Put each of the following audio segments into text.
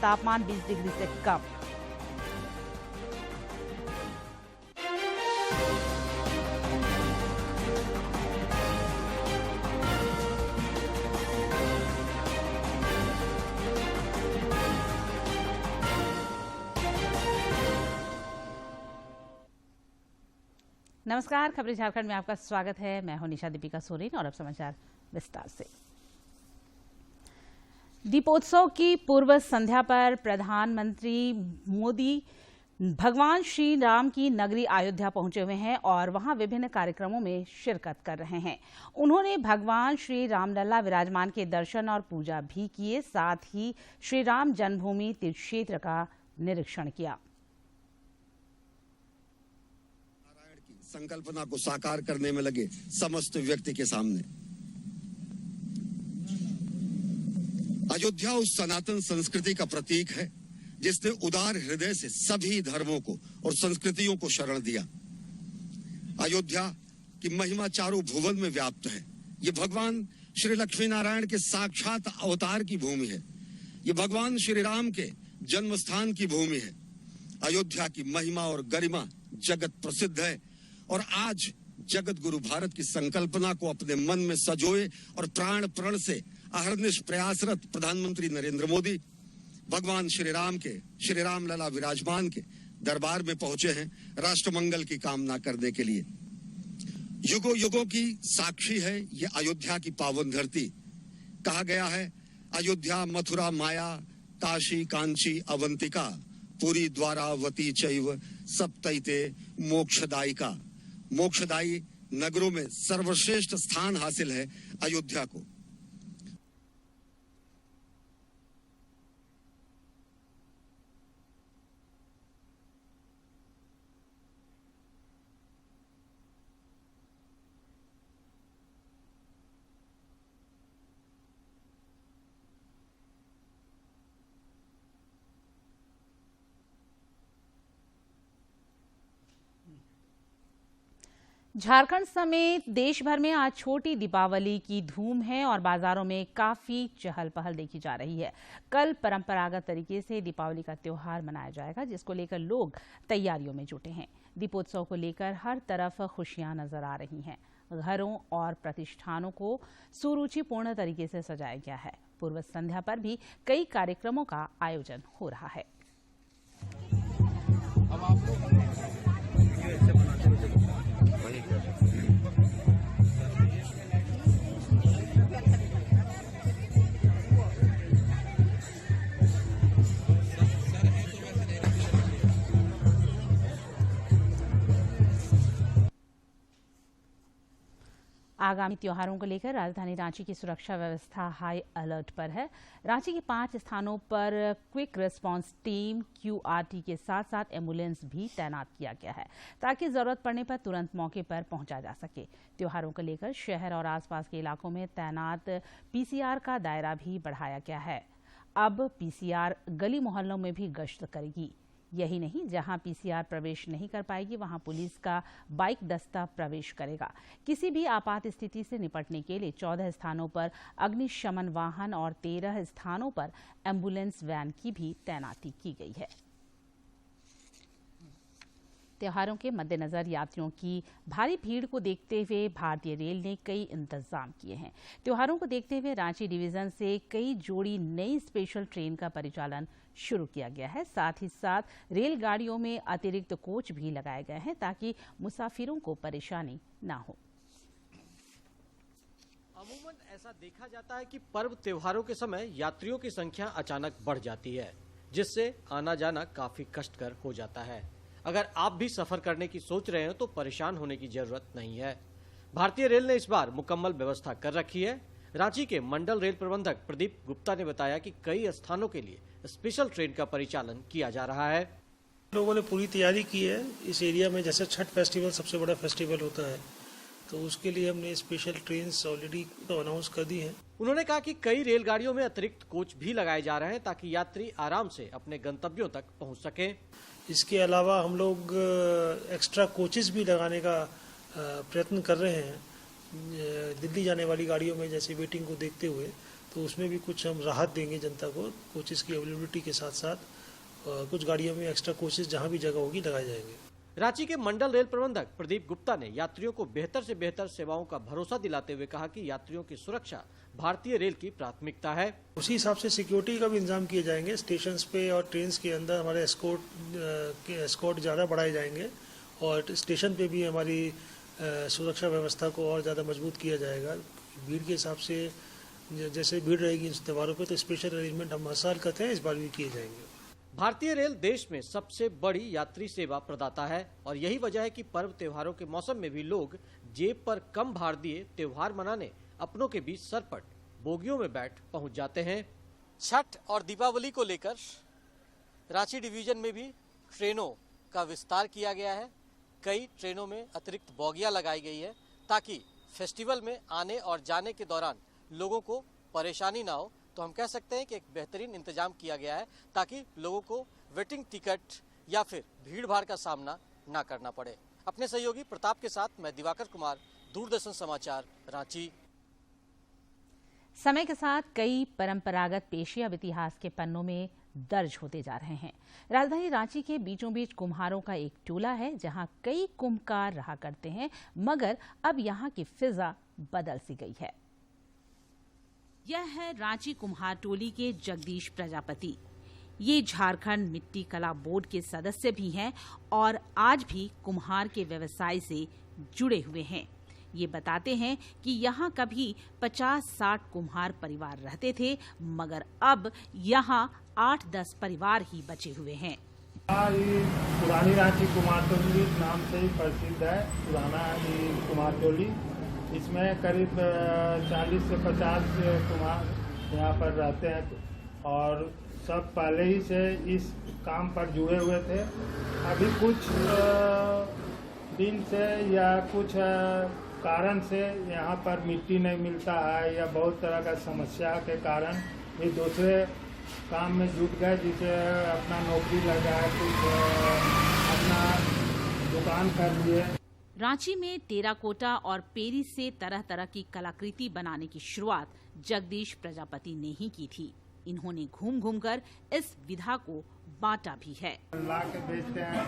तापमान 20 डिग्री से कम। नमस्कार, खबरें झारखंड में आपका स्वागत है। मैं हूं निशा दीपिका सोरेन और अब समाचार विस्तार से। दीपोत्सव की पूर्व संध्या पर प्रधानमंत्री मोदी भगवान श्री राम की नगरी अयोध्या पहुंचे हुए हैं और वहां विभिन्न कार्यक्रमों में शिरकत कर रहे हैं। उन्होंने भगवान श्री रामलला विराजमान के दर्शन और पूजा भी किए, साथ ही श्री राम जन्मभूमि तीर्थ क्षेत्र का निरीक्षण किया। संकल्पना को साकार करने में लगे समस्त व्यक्ति के सामने अयोध्या उस सनातन संस्कृति का प्रतीक है जिसने उदार हृदय से सभी धर्मों को और संस्कृतियों को शरण दिया। अयोध्या की महिमा चारों भुवन में व्याप्त है। ये भगवान श्री लक्ष्मी नारायण के साक्षात अवतार की भूमि है। ये भगवान श्री राम के जन्म स्थान की भूमि है। अयोध्या की महिमा और गरिमा जगत प्रसिद्ध है और आज जगत गुरु भारत की संकल्पना को अपने मन में सजोए और प्राण प्रण से अहर्निश प्रयासरत प्रधानमंत्री नरेंद्र मोदी भगवान श्री राम के श्री राम लला विराजमान के दरबार में पहुंचे हैं राष्ट्र मंगल की कामना करने के लिए। युगों युगों की साक्षी है ये अयोध्या की पावन धरती। कहा गया है अयोध्या मथुरा माया काशी कांची अवंतिका पुरी द्वारावती चैव सप्तैते मोक्षदायिका। मोक्षदायी नगरों में सर्वश्रेष्ठ स्थान हासिल है अयोध्या को। झारखंड समेत देश भर में आज छोटी दीपावली की धूम है और बाजारों में काफी चहल पहल देखी जा रही है। कल परंपरागत तरीके से दीपावली का त्योहार मनाया जाएगा, जिसको लेकर लोग तैयारियों में जुटे हैं। दीपोत्सव को लेकर हर तरफ खुशियां नजर आ रही हैं। घरों और प्रतिष्ठानों को सुरुचिपूर्ण तरीके से सजाया गया है। पूर्व संध्या पर भी कई कार्यक्रमों का आयोजन हो रहा है। आगामी त्योहारों को लेकर राजधानी रांची की सुरक्षा व्यवस्था हाई अलर्ट पर है। रांची के 5 स्थानों पर क्विक रिस्पांस टीम QRT के साथ साथ एम्बुलेंस भी तैनात किया गया है, ताकि जरूरत पड़ने पर तुरंत मौके पर पहुंचा जा सके। त्योहारों को लेकर शहर और आसपास के इलाकों में तैनात PCR का दायरा भी बढ़ाया गया है। अब PCR गली मोहल्लों में भी गश्त करेगी। यही नहीं, जहां PCR प्रवेश नहीं कर पाएगी वहां पुलिस का बाइक दस्ता प्रवेश करेगा। किसी भी आपात स्थिति से निपटने के लिए 14 स्थानों पर अग्निशमन वाहन और 13 स्थानों पर एम्बुलेंस वैन की भी तैनाती की गई है। त्योहारों के मद्देनजर यात्रियों की भारी भीड़ को देखते हुए भारतीय रेल ने कई इंतजाम किए हैं। त्योहारों को देखते हुए रांची डिवीजन से कई जोड़ी नई स्पेशल ट्रेन का परिचालन शुरू किया गया है। साथ ही साथ रेलगाड़ियों में अतिरिक्त कोच भी लगाए गए हैं, ताकि मुसाफिरों को परेशानी ना हो। अमूमन ऐसा देखा जाता है कि पर्व त्योहारों के समय यात्रियों की संख्या अचानक बढ़ जाती है, जिससे आना जाना काफी कष्टकर हो जाता है। अगर आप भी सफर करने की सोच रहे हो तो परेशान होने की जरूरत नहीं है। भारतीय रेल ने इस बार मुकम्मल व्यवस्था कर रखी है। रांची के मंडल रेल प्रबंधक प्रदीप गुप्ता ने बताया कि कई स्थानों के लिए स्पेशल ट्रेन का परिचालन किया जा रहा है। लोगों ने पूरी तैयारी की है। इस एरिया में जैसे छठ फेस्टिवल सबसे बड़ा फेस्टिवल होता है, तो उसके लिए हमने स्पेशल ट्रेन ऑलरेडी अनाउंस कर दी है। उन्होंने कहा कि कई रेलगाड़ियों में अतिरिक्त कोच भी लगाए जा रहे हैं, ताकि यात्री आराम से अपने गंतव्यों तक पहुंच सके। इसके अलावा हम लोग एक्स्ट्रा कोचेस भी लगाने का प्रयत्न कर रहे हैं दिल्ली जाने वाली गाड़ियों में, जैसे वेटिंग को देखते हुए। तो उसमें भी कुछ हम राहत देंगे जनता को। कोचेस की अवेलेबिलिटी के साथ साथ कुछ गाड़ियों में एक्स्ट्रा कोचेस जहाँ भी जगह होगी लगाए जाएंगे। रांची के मंडल रेल प्रबंधक प्रदीप गुप्ता ने यात्रियों को बेहतर से बेहतर सेवाओं का भरोसा दिलाते हुए कहा कि यात्रियों की सुरक्षा भारतीय रेल की प्राथमिकता है। उसी हिसाब से सिक्योरिटी का भी इंतजाम किए जाएंगे। स्टेशन पे और ट्रेन के अंदर हमारे एस्कॉर्ट ज़्यादा बढ़ाए जाएंगे और स्टेशन पे भी हमारी सुरक्षा व्यवस्था को और ज़्यादा मजबूत किया जाएगा। भीड़ के हिसाब से जैसे भीड़ रहेगी इन त्योहारों पे तो स्पेशल अरेंजमेंट हम हर साल करते हैं, इस बार भी किए जाएंगे। भारतीय रेल देश में सबसे बड़ी यात्री सेवा प्रदाता है और यही वजह है कि पर्व त्योहारों के मौसम में भी लोग जेब पर कम भार दिए त्योहार मनाने अपनों के बीच सरपट बोगियों में बैठ पहुंच जाते हैं। छठ और दीपावली को लेकर रांची डिवीजन में भी ट्रेनों का विस्तार किया गया है। कई ट्रेनों में अतिरिक्त बोगियां लगाई गई है ताकि फेस्टिवल में आने और जाने के दौरान लोगों को परेशानी ना हो। तो हम कह सकते हैं कि एक बेहतरीन इंतजाम किया गया है ताकि लोगों को वेटिंग टिकट या फिर भीड़ भाड़ का सामना ना करना पड़े। अपने सहयोगी प्रताप के साथ मैं दिवाकर कुमार, दूरदर्शन समाचार, रांची। समय के साथ कई परंपरागत पेशे अब इतिहास के पन्नों में दर्ज होते जा रहे हैं। राजधानी रांची के बीचों बीच कुम्हारों का एक टोला है जहां कई कुम्हकार रहा करते हैं, मगर अब यहां की फिजा बदल सी गई है। यह है रांची कुम्हार टोली के जगदीश प्रजापति। ये झारखंड मिट्टी कला बोर्ड के सदस्य भी हैं और आज भी कुम्हार के व्यवसाय से जुड़े हुए हैं। ये बताते हैं कि यहाँ कभी 50-60 कुम्हार परिवार रहते थे, मगर अब यहाँ 8-10 परिवार ही बचे हुए हैं। ये पुरानी रांची कुम्हार टोली नाम से ही प्रसिद्ध है। पुराना ये कुम्हार टोली, इसमें करीब 40 से 50 कुम्हार यहाँ पर रहते हैं और सब पहले ही से इस काम पर जुड़े हुए थे। अभी कुछ दिन से या कुछ कारण से यहाँ पर मिट्टी नहीं मिलता है या बहुत तरह का समस्या के कारण ये दूसरे काम में जुट गए, जिसे अपना नौकरी लगा है, कुछ अपना दुकान कर लिए। रांची में टेराकोटा और पेरी से तरह तरह की कलाकृति बनाने की शुरुआत जगदीश प्रजापति ने ही की थी। इन्होंने घूम घूम कर इस विधा को बांटा भी है। ला के बेचते हैं।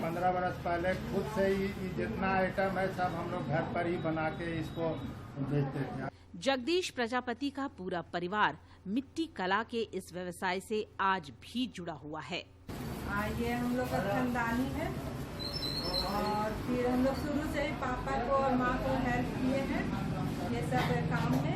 15 बरस पहले खुद से ही जितना आइटम है सब हम लोग घर पर ही बना के इसको बेचते हैं। जगदीश प्रजापति का पूरा परिवार मिट्टी कला के इस व्यवसाय से आज भी जुड़ा हुआ है। ये हम लोग का खानदानी है और फिर हम लोग शुरू से ही पापा को और माँ को हेल्प किए हैं ये सब काम में।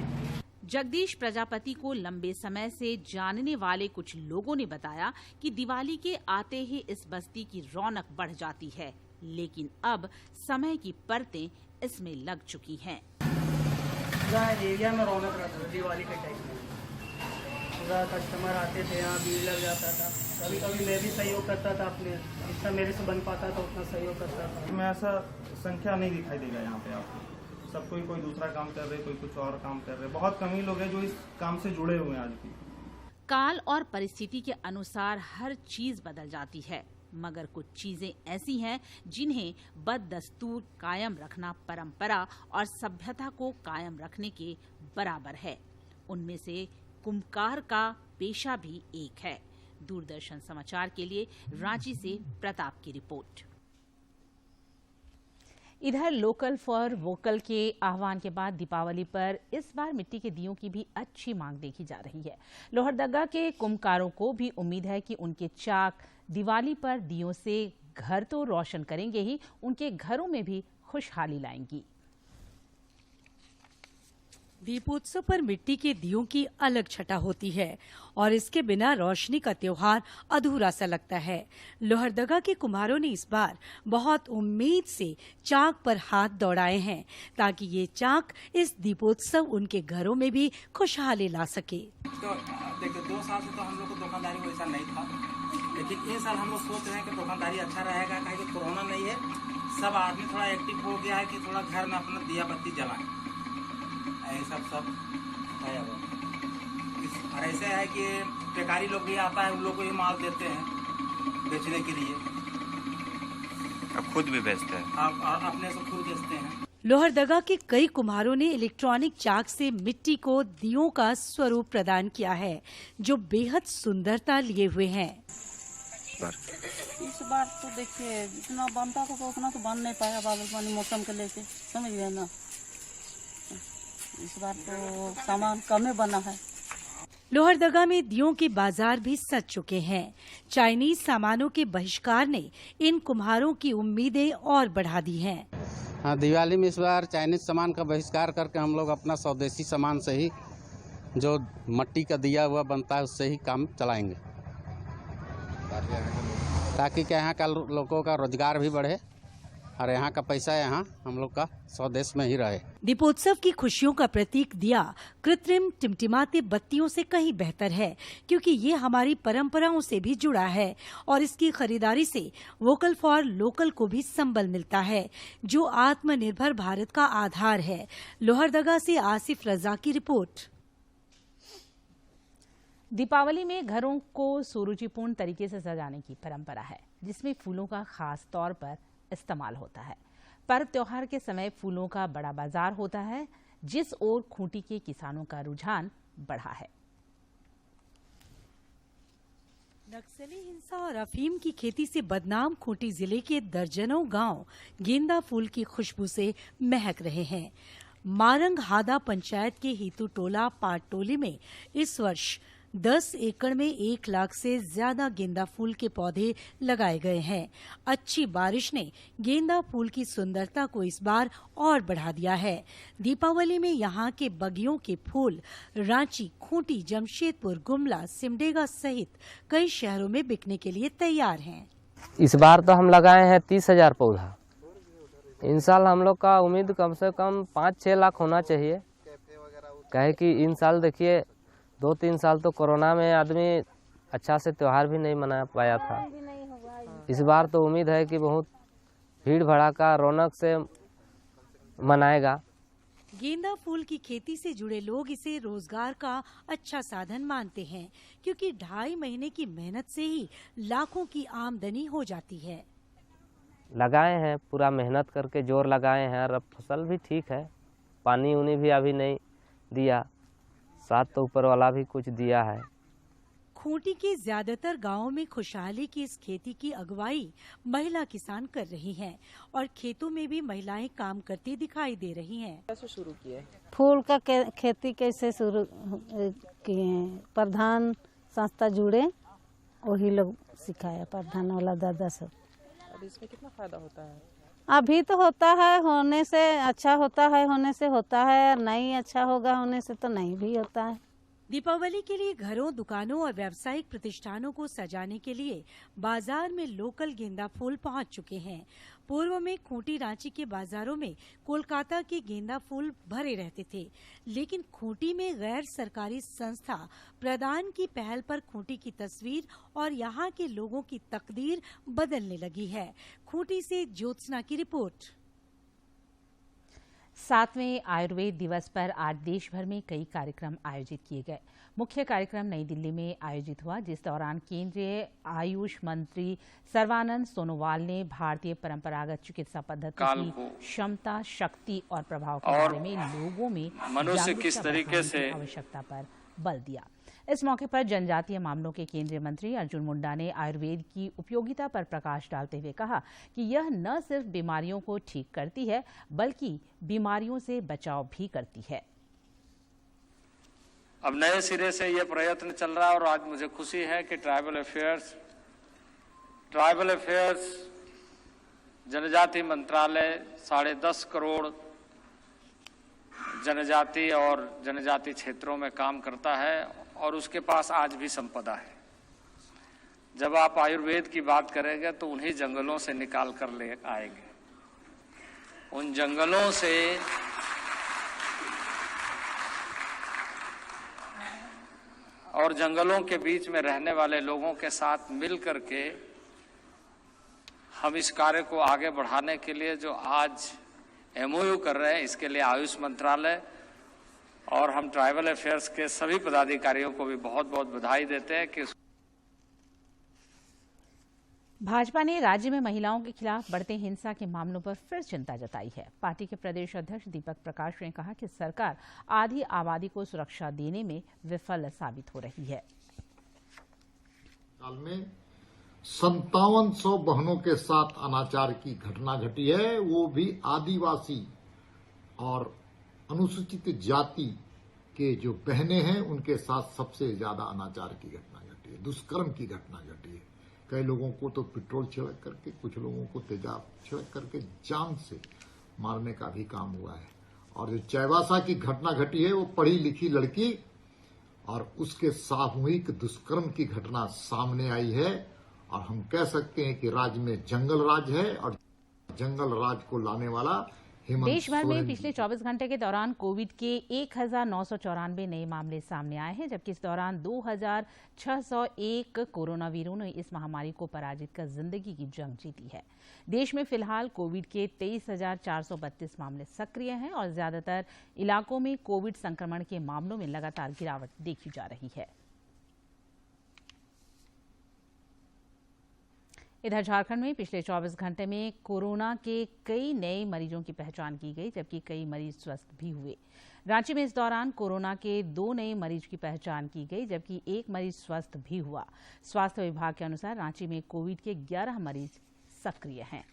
जगदीश प्रजापति को लंबे समय से जानने वाले कुछ लोगों ने बताया कि दिवाली के आते ही इस बस्ती की रौनक बढ़ जाती है, लेकिन अब समय की परतें इसमें लग चुकी हैं। पूरा एरिया में रौनक रहता था दिवाली के टाइम में। पूरा कस्टमर आते थे, यहाँ भीड़ लग जाता था। कभी कभी मैं भी सहयोग करता था, अपने जितना मेरे से बन पाता था उतना सहयोग करता था। में ऐसा संख्या नहीं दिखाई देगा यहाँ पे आपको। सब कोई दूसरा काम कर रहे, कोई कुछ और काम कर रहे। बहुत कम ही लोग हैं जो इस काम से जुड़े हुए हैं आज भी। काल और परिस्थिति के अनुसार हर चीज बदल जाती है, मगर कुछ चीजें ऐसी हैं जिन्हें बददस्तूर कायम रखना परंपरा और सभ्यता को कायम रखने के बराबर है। उनमें से कुम्हकार का पेशा भी एक है। दूरदर्शन समाचार के लिए रांची से प्रताप की रिपोर्ट। इधर लोकल फॉर वोकल के आह्वान के बाद दीपावली पर इस बार मिट्टी के दियों की भी अच्छी मांग देखी जा रही है। लोहरदगा के कुम्हकारों को भी उम्मीद है कि उनके चाक दिवाली पर दियों से घर तो रोशन करेंगे ही, उनके घरों में भी खुशहाली लाएंगी। दीपोत्सव पर मिट्टी के दियों की अलग छटा होती है और इसके बिना रोशनी का त्योहार अधूरा सा लगता है। लोहरदगा के कुम्हारों ने इस बार बहुत उम्मीद से चाक पर हाथ दौड़ाए हैं ताकि ये चाक इस दीपोत्सव उनके घरों में भी खुशहाली ला सके। तो देखिए 2 साल से तो हम लोग को दुकानदारी वैसा नहीं था, लेकिन इस साल हम लोग सोच रहे हैं कि दुकानदारी अच्छा रहेगा, कहीं कोरोना नहीं है, सब आदमी थोड़ा एक्टिव हो गया है कि थोड़ा घर में अपना दिया बत्ती जलाएं। ऐसा सब है। और ऐसे है कि बेकारी लोग भी आता है, उन लोग को ही माल देते हैं बेचने के लिए। अब खुद भी बेचते हैं। आप अपने से खुद बेचते हैं। लोहरदगा के कई कुम्हारों ने इलेक्ट्रॉनिक चाक से मिट्टी को दियों का स्वरूप प्रदान किया है, जो बेहद सुंदरता लिए हुए हैं। इस बार तो देखिए जितना बनता था तो उतना तो बन नहीं पाया, बादल पानी मौसम के लेके, समझ गए ना। इस बार तो सामान कम बना है। लोहरदगा में दियों के बाजार भी सज चुके हैं। चाइनीज सामानों के बहिष्कार ने इन कुम्हारों की उम्मीदें और बढ़ा दी हैं। हाँ, दिवाली में इस बार चाइनीज सामान का बहिष्कार करके हम लोग अपना स्वदेशी सामान से ही, जो मट्टी का दिया हुआ बनता है, उससे ही काम चलाएंगे, ताकि क्या यहाँ का लोगों का रोजगार भी बढ़े और यहाँ का पैसा यहाँ हम लोग का स्वदेश में ही रहे। दीपोत्सव की खुशियों का प्रतीक दिया कृत्रिम टिमटिमाते बत्तियों से कहीं बेहतर है, क्योंकि ये हमारी परंपराओं से भी जुड़ा है और इसकी खरीदारी से वोकल फॉर लोकल को भी संबल मिलता है, जो आत्मनिर्भर भारत का आधार है। लोहरदगा से आसिफ रजा की रिपोर्ट। दीपावली में घरों को सुरुचिपूर्ण तरीके से सजाने की परंपरा है, जिसमें फूलों का खास तौर पर इस्तेमाल होता है। पर्व त्योहार के समय फूलों का बड़ा बाजार होता है, जिस ओर खूंटी के किसानों का रुझान बढ़ा है। नक्सली हिंसा और अफीम की खेती से बदनाम खूंटी जिले के दर्जनों गांव गेंदा फूल की खुशबू से महक रहे हैं। मारंग हादा पंचायत के हीतू टोला पाट टोली में इस वर्ष 10 एकड़ में 1 लाख से ज्यादा गेंदा फूल के पौधे लगाए गए हैं। अच्छी बारिश ने गेंदा फूल की सुंदरता को इस बार और बढ़ा दिया है। दीपावली में यहाँ के बगियों के फूल रांची, खूंटी, जमशेदपुर, गुमला, सिमडेगा सहित कई शहरों में बिकने के लिए तैयार हैं। इस बार तो हम लगाए हैं 30,000 पौधा। इन साल हम लोग का उम्मीद कम से कम 5-6 लाख होना चाहिए। कहे कि इन साल देखिए 2-3 साल तो कोरोना में आदमी अच्छा से त्योहार भी नहीं मना पाया था। इस बार तो उम्मीद है कि बहुत भीड़ भड़ाका रौनक से मनाएगा। गेंदा फूल की खेती से जुड़े लोग इसे रोजगार का अच्छा साधन मानते हैं, क्योंकि 2.5 महीने की मेहनत से ही लाखों की आमदनी हो जाती है। लगाए हैं, पूरा मेहनत करके जोर लगाए हैं और अब फसल भी ठीक है। पानी उनी भी अभी नहीं दिया, साथ तो ऊपर वाला भी कुछ दिया है। खूंटी के ज्यादातर गांवों में खुशहाली की इस खेती की अगुवाई महिला किसान कर रही हैं और खेतों में भी महिलाएं काम करती दिखाई दे रही हैं। कैसे शुरू किए? फूल का खेती कैसे शुरू किए हैं? प्रधान संस्था जुड़े, वही लोग सिखाया, प्रधान वाला दादा सब। अब इसमें कितना फायदा होता है? अभी तो होता है, होने से अच्छा होता है, होने से होता है, नहीं अच्छा होगा होने से तो नहीं भी होता है। दीपावली के लिए घरों, दुकानों और व्यावसायिक प्रतिष्ठानों को सजाने के लिए बाजार में लोकल गेंदा फूल पहुंच चुके हैं। पूर्व में खूंटी, रांची के बाजारों में कोलकाता के गेंदा फूल भरे रहते थे, लेकिन खूंटी में गैर सरकारी संस्था प्रदान की पहल पर खूंटी की तस्वीर और यहाँ के लोगों की तकदीर बदलने लगी है। खूंटी से ज्योत्सना की रिपोर्ट। 7वें आयुर्वेद दिवस पर आज देश भर में कई कार्यक्रम आयोजित किए गए। मुख्य कार्यक्रम नई दिल्ली में आयोजित हुआ, जिस दौरान केंद्रीय आयुष मंत्री सर्बानंद सोनोवाल ने भारतीय परंपरागत चिकित्सा पद्धति की क्षमता, शक्ति और प्रभाव के बारे में लोगों में मनुष्य किस तरीके से आवश्यकता पर बल दिया। इस मौके पर जनजातीय मामलों के केंद्रीय मंत्री अर्जुन मुंडा ने आयुर्वेद की उपयोगिता पर प्रकाश डालते हुए कहा कि यह न सिर्फ बीमारियों को ठीक करती है, बल्कि बीमारियों से बचाव भी करती है। अब नए सिरे से यह प्रयत्न चल रहा है और आज मुझे खुशी है कि ट्राइबल अफेयर्स जनजाति मंत्रालय 10.5 करोड़ जनजाति और जनजाति क्षेत्रों में काम करता है और उसके पास आज भी संपदा है। जब आप आयुर्वेद की बात करेंगे तो उन्हीं जंगलों से निकाल कर ले आएंगे। उन जंगलों से और जंगलों के बीच में रहने वाले लोगों के साथ मिल करके हम इस कार्य को आगे बढ़ाने के लिए जो आज MOU कर रहे हैं, इसके लिए आयुष मंत्रालय और हम ट्राइबल अफेयर्स के सभी पदाधिकारियों को भी बहुत बहुत बधाई देते हैं कि भाजपा ने राज्य में महिलाओं के खिलाफ बढ़ते हिंसा के मामलों पर फिर चिंता जताई है। पार्टी के प्रदेश अध्यक्ष दीपक प्रकाश ने कहा कि सरकार आधी आबादी को सुरक्षा देने में विफल साबित हो रही है। साल में 5700 बहनों के साथ अनाचार की घटना घटी है, वो भी आदिवासी और अनुसूचित जाति के जो बहनें हैं उनके साथ सबसे ज्यादा अनाचार की घटना घटी है, दुष्कर्म की घटना घटी है। कई लोगों को तो पेट्रोल छिड़क करके, कुछ लोगों को तेजाब छिड़क करके जान से मारने का भी काम हुआ है। और जो चाईबासा की घटना घटी है वो पढ़ी लिखी लड़की और उसके सामूहिक दुष्कर्म की घटना सामने आई है। और हम कह सकते हैं कि राज्य में जंगल राज है और जंगल राज को लाने वाला देश भर में पिछले 24 घंटे के दौरान कोविड के 1994 नए मामले सामने आए हैं, जबकि इस दौरान 2601 कोरोना वीरों ने इस महामारी को पराजित कर जिंदगी की जंग जीती है। देश में फिलहाल कोविड के 23,432 मामले सक्रिय हैं और ज्यादातर इलाकों में कोविड संक्रमण के मामलों में लगातार गिरावट देखी जा रही है। इधर झारखंड में पिछले 24 घंटे में कोरोना के कई नए मरीजों की पहचान की गई, जबकि कई मरीज स्वस्थ भी हुए। रांची में इस दौरान कोरोना के 2 नए मरीज की पहचान की गई, जबकि 1 मरीज स्वस्थ भी हुआ। स्वास्थ्य विभाग के अनुसार रांची में कोविड के 11 मरीज सक्रिय हैं।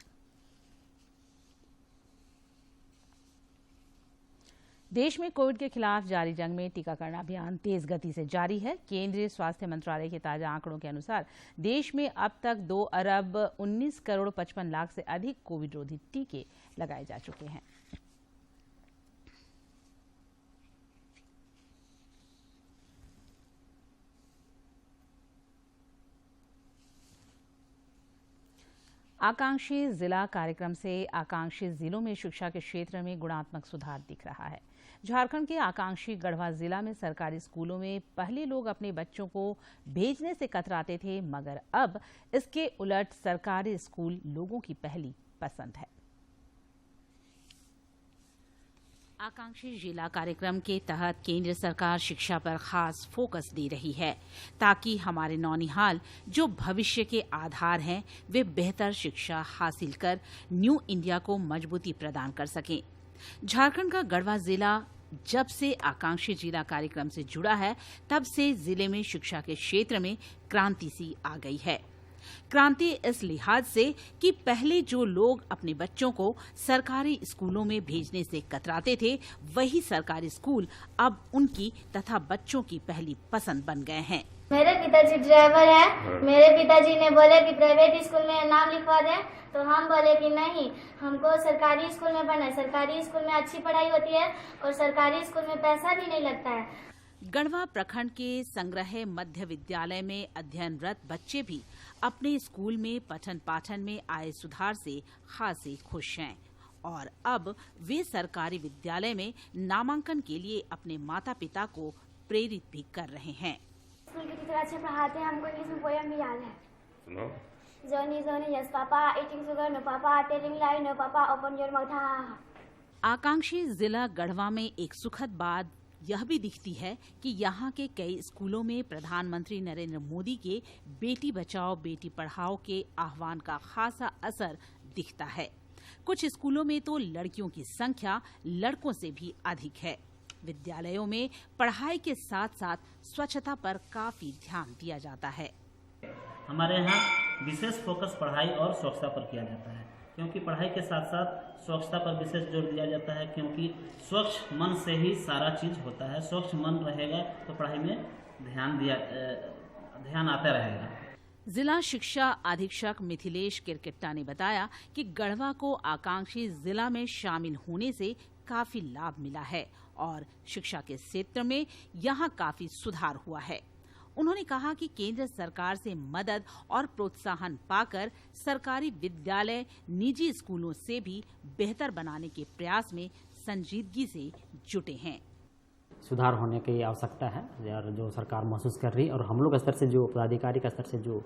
देश में कोविड के खिलाफ जारी जंग में टीकाकरण अभियान तेज गति से जारी है। केंद्रीय स्वास्थ्य मंत्रालय के ताजा आंकड़ों के अनुसार देश में अब तक 2 अरब 19 करोड़ 55 लाख से अधिक कोविड रोधी टीके लगाए जा चुके हैं। आकांक्षी जिला कार्यक्रम से आकांक्षी जिलों में शिक्षा के क्षेत्र में गुणात्मक सुधार दिख रहा है। झारखंड के आकांक्षी गढ़वा जिला में सरकारी स्कूलों में पहले लोग अपने बच्चों को भेजने से कतराते थे, मगर अब इसके उलट सरकारी स्कूल लोगों की पहली पसंद है। आकांक्षी जिला कार्यक्रम के तहत केंद्र सरकार शिक्षा पर खास फोकस दे रही है, ताकि हमारे नौनिहाल जो भविष्य के आधार हैं वे बेहतर शिक्षा हासिल कर न्यू इंडिया को मजबूती प्रदान कर सकें। झारखंड का गढ़वा जिला जब से आकांक्षी जिला कार्यक्रम से जुड़ा है, तब से जिले में शिक्षा के क्षेत्र में क्रांति सी आ गई है। क्रांति इस लिहाज से कि पहले जो लोग अपने बच्चों को सरकारी स्कूलों में भेजने से कतराते थे, वही सरकारी स्कूल अब उनकी तथा बच्चों की पहली पसंद बन गए हैं। मेरे पिताजी ड्राइवर हैं। मेरे पिताजी ने बोले कि प्राइवेट स्कूल में नाम लिखवा दें, तो हम बोले कि नहीं, हमको सरकारी स्कूल में पढ़ना है। सरकारी स्कूल में अच्छी पढ़ाई होती है और सरकारी स्कूल में पैसा भी नहीं लगता है। गढ़वा प्रखंड के संग्रह मध्य विद्यालय में अध्ययनरत बच्चे भी अपने स्कूल में पठन पाठन में आए सुधार से खासे खुश हैं और अब वे सरकारी विद्यालय में नामांकन के लिए अपने माता पिता को प्रेरित भी कर रहे हैं। स्कूल की टीचर अच्छे पढ़ाते हैं, हमको इंग्लिश में पोयम भी याद है। सुनो। Johny Johny yes papa, eating sugar no papa, telling lie no papa, open your mouth. आकांक्षी जिला गढ़वा में एक सुखद बात यह भी दिखती है कि यहाँ के कई स्कूलों में प्रधानमंत्री नरेंद्र मोदी के बेटी बचाओ बेटी पढ़ाओ के आह्वान का खासा असर दिखता है। कुछ स्कूलों में तो लड़कियों की संख्या लड़कों से भी अधिक है। विद्यालयों में पढ़ाई के साथ साथ स्वच्छता पर काफी ध्यान दिया जाता है। हमारे यहाँ विशेष फोकस पढ़ाई और स्वच्छता पर किया जाता है, क्योंकि पढ़ाई के साथ साथ स्वच्छता पर विशेष जोर दिया जाता है, क्योंकि स्वच्छ मन से ही सारा चीज होता है। स्वच्छ मन रहेगा तो पढ़ाई में ध्यान आता रहेगा। जिला शिक्षा अधीक्षक मिथिलेश किरकिट्टा ने बताया कि गढ़वा को आकांक्षी जिला में शामिल होने से काफी लाभ मिला है और शिक्षा के क्षेत्र में यहाँ काफी सुधार हुआ है। उन्होंने कहा कि केंद्र सरकार से मदद और प्रोत्साहन पाकर सरकारी विद्यालय निजी स्कूलों से भी बेहतर बनाने के प्रयास में संजीदगी से जुटे हैं। सुधार होने की आवश्यकता है और जो सरकार महसूस कर रही है और हम लोग स्तर से जो पदाधिकारी का स्तर से जो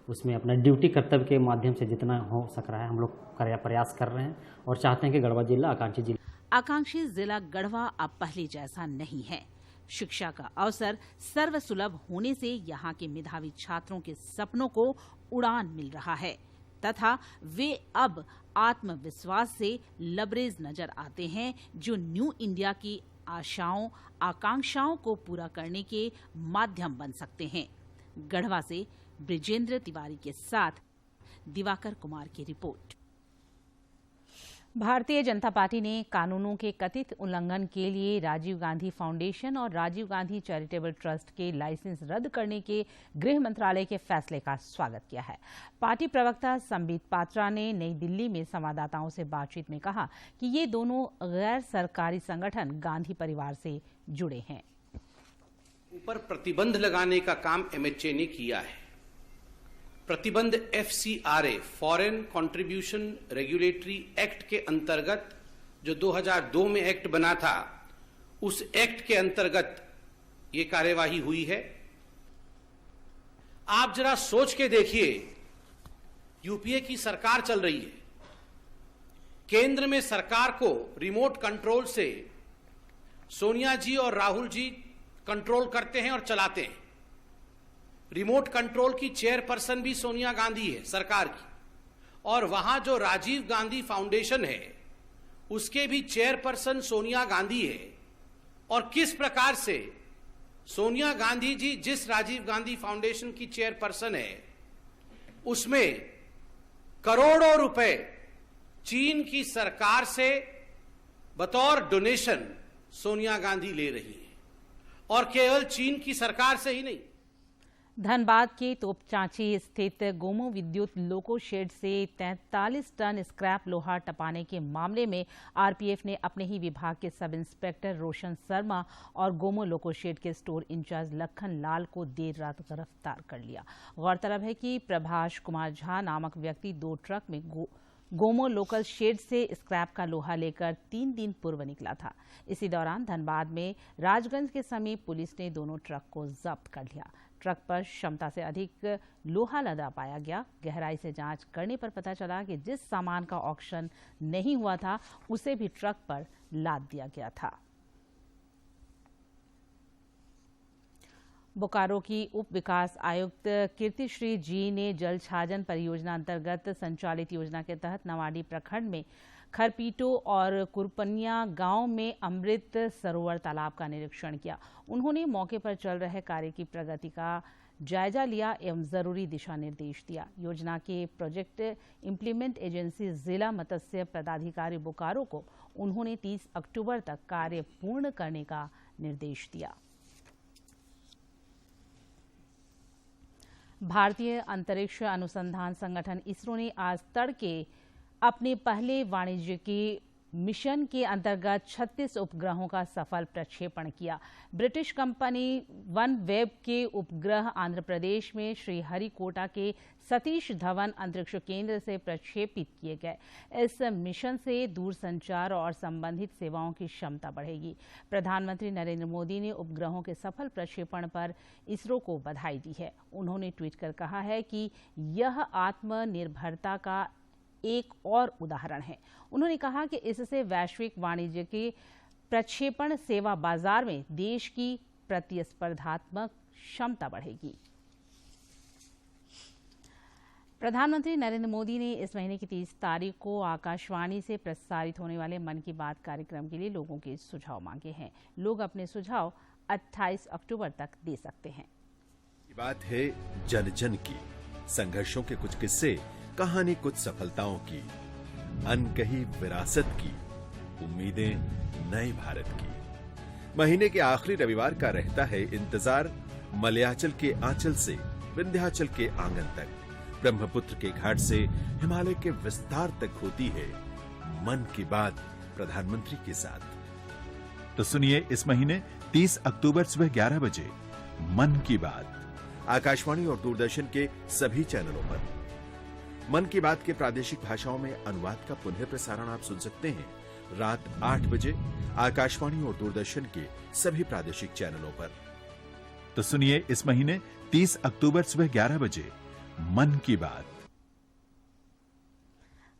उसमें अपना ड्यूटी कर्तव्य के माध्यम से जितना हो सक रहा है हम लोग प्रयास कर रहे हैं और चाहते हैं कि गढ़वा जिला आकांक्षी जिला गढ़वा अब पहले जैसा नहीं है। शिक्षा का अवसर सर्वसुलभ होने से यहाँ के मेधावी छात्रों के सपनों को उड़ान मिल रहा है। तथा वे अब आत्मविश्वास से लबरेज नजर आते हैं, जो न्यू इंडिया की आशाओं आकांक्षाओं को पूरा करने के माध्यम बन सकते हैं। गढ़वा से ब्रिजेंद्र तिवारी के साथ दिवाकर कुमार की रिपोर्ट। भारतीय जनता पार्टी ने कानूनों के कथित उल्लंघन के लिए राजीव गांधी फाउंडेशन और राजीव गांधी चैरिटेबल ट्रस्ट के लाइसेंस रद्द करने के गृह मंत्रालय के फैसले का स्वागत किया है। पार्टी प्रवक्ता संबित पात्रा ने नई दिल्ली में संवाददाताओं से बातचीत में कहा कि ये दोनों गैर सरकारी संगठन गांधी परिवार से जुड़े हैं। ऊपर प्रतिबंध लगाने का काम एमएचए ने किया है। प्रतिबंध FCRA foreign contribution regulatory act के अंतर्गत जो 2002 में एक्ट बना था, उस एक्ट के अंतर्गत ये कार्यवाही हुई है। आप जरा सोच के देखिए, यूपीए की सरकार चल रही है, केंद्र में सरकार को रिमोट कंट्रोल से सोनिया जी और राहुल जी कंट्रोल करते हैं और चलाते हैं। रिमोट कंट्रोल की चेयरपर्सन भी सोनिया गांधी है सरकार की, और वहां जो राजीव गांधी फाउंडेशन है उसके भी चेयरपर्सन सोनिया गांधी है। और किस प्रकार से सोनिया गांधी जी जिस राजीव गांधी फाउंडेशन की चेयरपर्सन है, उसमें करोड़ों रुपए चीन की सरकार से बतौर डोनेशन सोनिया गांधी ले रही है, और केवल चीन की सरकार से ही नहीं। धनबाद के तोपचांची स्थित गोमो विद्युत लोको शेड से 43 टन स्क्रैप लोहा टपाने के मामले में आरपीएफ ने अपने ही विभाग के सब इंस्पेक्टर रोशन शर्मा और गोमो लोको शेड के स्टोर इंचार्ज लखन लाल को देर रात गिरफ्तार कर लिया। गौरतलब है कि प्रभाष कुमार झा नामक व्यक्ति 2 ट्रक में गोमो लोकल शेड से स्क्रैप का लोहा लेकर 3 दिन पूर्व निकला था। इसी दौरान धनबाद में राजगंज के समीप पुलिस ने दोनों ट्रक को जब्त कर लिया। ट्रक पर क्षमता से अधिक लोहा लदा पाया गया। गहराई से जांच करने पर पता चला कि जिस सामान का ऑक्शन नहीं हुआ था उसे भी ट्रक पर लाद दिया गया था। बोकारो की उप विकास आयुक्त कीर्तिश्री जी ने जल छाजन परियोजना अंतर्गत संचालित योजना के तहत नवाडी प्रखंड में खरपीटो और कुरपनिया गांव में अमृत सरोवर तालाब का निरीक्षण किया। उन्होंने मौके पर चल रहे कार्य की प्रगति का जायजा लिया एवं जरूरी दिशा निर्देश दिया। योजना के प्रोजेक्ट इंप्लीमेंट एजेंसी जिला मत्स्य पदाधिकारी बोकारो को उन्होंने 30 अक्टूबर तक कार्य पूर्ण करने का निर्देश दिया। भारतीय अंतरिक्ष अनुसंधान संगठन इसरो ने आज तड़के अपने पहले वाणिज्यिक मिशन के अंतर्गत 36 उपग्रहों का सफल प्रक्षेपण किया। ब्रिटिश कंपनी वन वेब के उपग्रह आंध्र प्रदेश में श्रीहरिकोटा के सतीश धवन अंतरिक्ष केंद्र से प्रक्षेपित किए गए। इस मिशन से दूरसंचार और संबंधित सेवाओं की क्षमता बढ़ेगी। प्रधानमंत्री नरेंद्र मोदी ने उपग्रहों के सफल प्रक्षेपण पर इसरो को बधाई दी है। उन्होंने ट्वीट कर कहा है कि यह आत्मनिर्भरता का एक और उदाहरण है। उन्होंने कहा कि इससे वैश्विक वाणिज्य के प्रक्षेपण सेवा बाजार में देश की प्रतिस्पर्धात्मक क्षमता बढ़ेगी। प्रधानमंत्री नरेंद्र मोदी ने इस महीने की 30 तारीख को आकाशवाणी से प्रसारित होने वाले मन की बात कार्यक्रम के लिए लोगों के सुझाव मांगे हैं। लोग अपने सुझाव 28 अक्टूबर तक दे सकते हैं। बात है जन जन की, संघर्षों के कुछ किस्से, कहानी कुछ सफलताओं की, अनकही विरासत की, उम्मीदें नए भारत की। महीने के आखिरी रविवार का रहता है इंतजार मलयाचल के आंचल से विंध्याचल के आंगन तक, ब्रह्मपुत्र के घाट से हिमालय के विस्तार तक होती है मन की बात प्रधानमंत्री के साथ। तो सुनिए इस महीने 30 अक्टूबर सुबह 11 बजे मन की बात आकाशवाणी और दूरदर्शन के सभी चैनलों पर। मन की बात के प्रादेशिक भाषाओं में अनुवाद का पुनः प्रसारण आप सुन सकते हैं रात 8 बजे आकाशवाणी और दूरदर्शन के सभी प्रादेशिक चैनलों पर। तो सुनिए इस महीने 30 अक्टूबर सुबह 11 बजे मन की बात।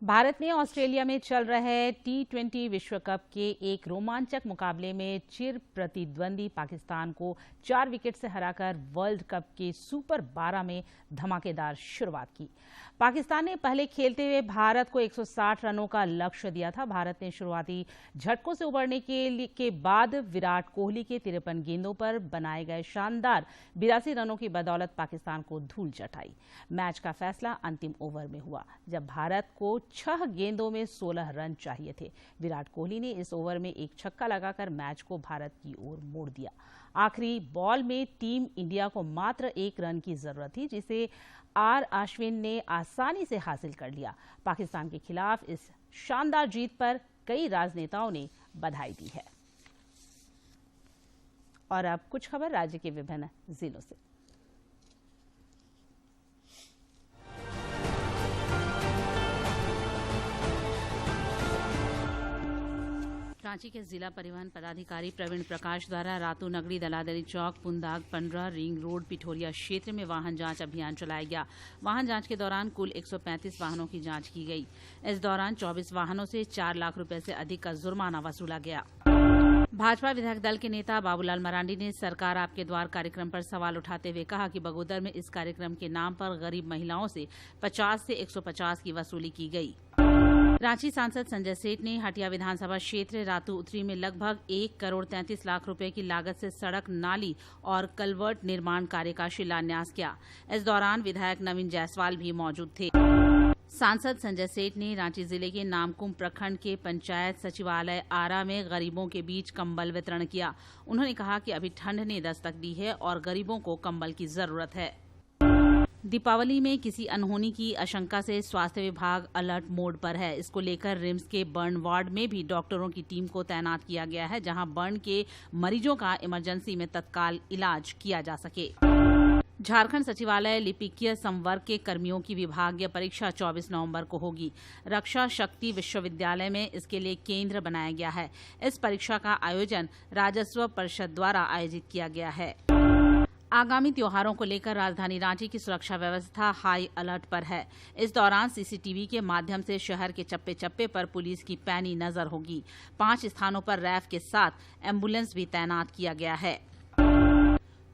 भारत ने ऑस्ट्रेलिया में चल रहे T20 विश्व कप के एक रोमांचक मुकाबले में चिर प्रतिद्वंदी पाकिस्तान को 4 विकेट से हराकर वर्ल्ड कप के सुपर 12 में धमाकेदार शुरुआत की। पाकिस्तान ने पहले खेलते हुए भारत को 160 रनों का लक्ष्य दिया था। भारत ने शुरुआती झटकों से उबरने के बाद विराट कोहली के 53 गेंदों पर बनाए गए शानदार 82 रनों की बदौलत पाकिस्तान को धूल चटाई। मैच का फैसला अंतिम ओवर में हुआ, जब भारत को 6 गेंदों में 16 रन चाहिए थे। विराट कोहली ने इस ओवर में एक छक्का लगाकर मैच को भारत की ओर मोड़ दिया। आखिरी बॉल में टीम इंडिया को मात्र 1 रन की जरूरत थी, जिसे आर अश्विन ने आसानी से हासिल कर लिया। पाकिस्तान के खिलाफ इस शानदार जीत पर कई राजनेताओं ने बधाई दी है। और अब कुछ खबर राज्य के विभिन्न जिलों से। रांची के जिला परिवहन पदाधिकारी प्रवीण प्रकाश द्वारा रातू नगरी, दलादली चौक, पुंदाग, पंडरा, रिंग रोड, पिठोरिया क्षेत्र में वाहन जांच अभियान चलाया गया। वाहन जांच के दौरान कुल 135 वाहनों की जांच की गई। इस दौरान 24 वाहनों से 4 लाख रुपए से अधिक का जुर्माना वसूला गया। भाजपा विधायक दल के नेता बाबूलाल मरांडी ने सरकार आपके द्वार कार्यक्रम पर सवाल उठाते हुए कहा कि बगोदर में इस कार्यक्रम के नाम पर गरीब महिलाओं से 50 से 150 की वसूली की गई। रांची सांसद संजय सेठ ने हटिया विधानसभा क्षेत्र रातू उत्तरी में लगभग 1 करोड़ 33 लाख रुपए की लागत से सड़क, नाली और कलवर्ट निर्माण कार्य का शिलान्यास किया। इस दौरान विधायक नवीन जायसवाल भी मौजूद थे। सांसद संजय सेठ ने रांची जिले के नामकुम प्रखंड के पंचायत सचिवालय आरा में गरीबों के बीच कंबल वितरण किया। उन्होंने कहा कि अभी ठंड ने दस्तक दी है और गरीबों को कंबल की जरूरत है। दीपावली में किसी अनहोनी की आशंका से स्वास्थ्य विभाग अलर्ट मोड पर है। इसको लेकर रिम्स के बर्न वार्ड में भी डॉक्टरों की टीम को तैनात किया गया है, जहां बर्न के मरीजों का इमरजेंसी में तत्काल इलाज किया जा सके। झारखंड सचिवालय लिपिकीय संवर्ग के कर्मियों की विभागीय परीक्षा 24 नवंबर को होगी। रक्षा शक्ति विश्वविद्यालय में इसके लिए केंद्र बनाया गया है। इस परीक्षा का आयोजन राजस्व परिषद द्वारा आयोजित किया गया है। आगामी त्योहारों को लेकर राजधानी रांची की सुरक्षा व्यवस्था हाई अलर्ट पर है। इस दौरान सीसीटीवी के माध्यम से शहर के चप्पे चप्पे पर पुलिस की पैनी नजर होगी। 5 स्थानों पर रैफ के साथ एम्बुलेंस भी तैनात किया गया है।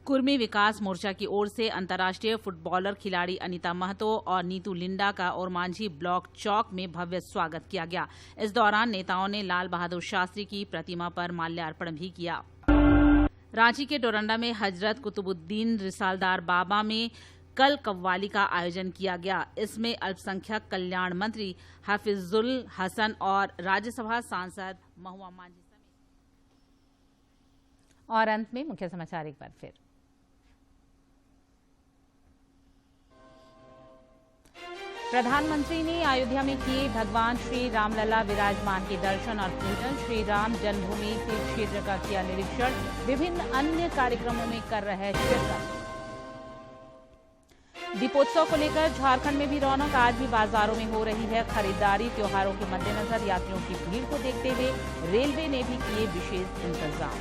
कुर्मी विकास मोर्चा की ओर से अंतर्राष्ट्रीय फुटबॉलर खिलाड़ी अनीता महतो और नीतू लिंडा का ओरमांझी ब्लॉक चौक में भव्य स्वागत किया गया। इस दौरान नेताओं ने लाल बहादुर शास्त्री की प्रतिमा पर माल्यार्पण भी किया। रांची के डोरंडा में हजरत कुतुबुद्दीन रिसालदार बाबा में कल कव्वाली का आयोजन किया गया। इसमें अल्पसंख्यक कल्याण मंत्री हाफिजुल हसन और राज्यसभा सांसद महुआ मांझी समेत। और अंत में मुख्य समाचार एक बार फिर। प्रधानमंत्री ने अयोध्या में किए भगवान श्री रामलला विराजमान के दर्शन और पूजन। श्री राम जन्मभूमि तीर्थ क्षेत्र का किया निरीक्षण। विभिन्न अन्य कार्यक्रमों में कर रहे शिरकत। दीपोत्सव को लेकर झारखंड में भी रौनक। आज भी बाजारों में हो रही है खरीदारी। त्योहारों के मद्देनजर यात्रियों की भीड़ को देखते हुए रेलवे ने भी किए विशेष इंतजाम।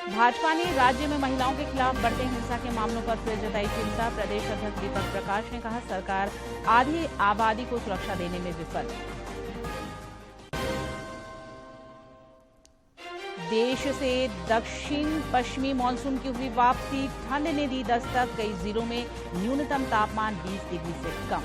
भाजपा ने राज्य में महिलाओं के खिलाफ बढ़ते हिंसा के मामलों पर फिर जताई चिंता। प्रदेश अध्यक्ष दीपक प्रकाश ने कहा, सरकार आधी आबादी को सुरक्षा देने में विफल। देश से दक्षिण पश्चिमी मानसून की हुई वापसी। ठंड ने दी दस्तक। कई जिलों में न्यूनतम तापमान 20 डिग्री से कम।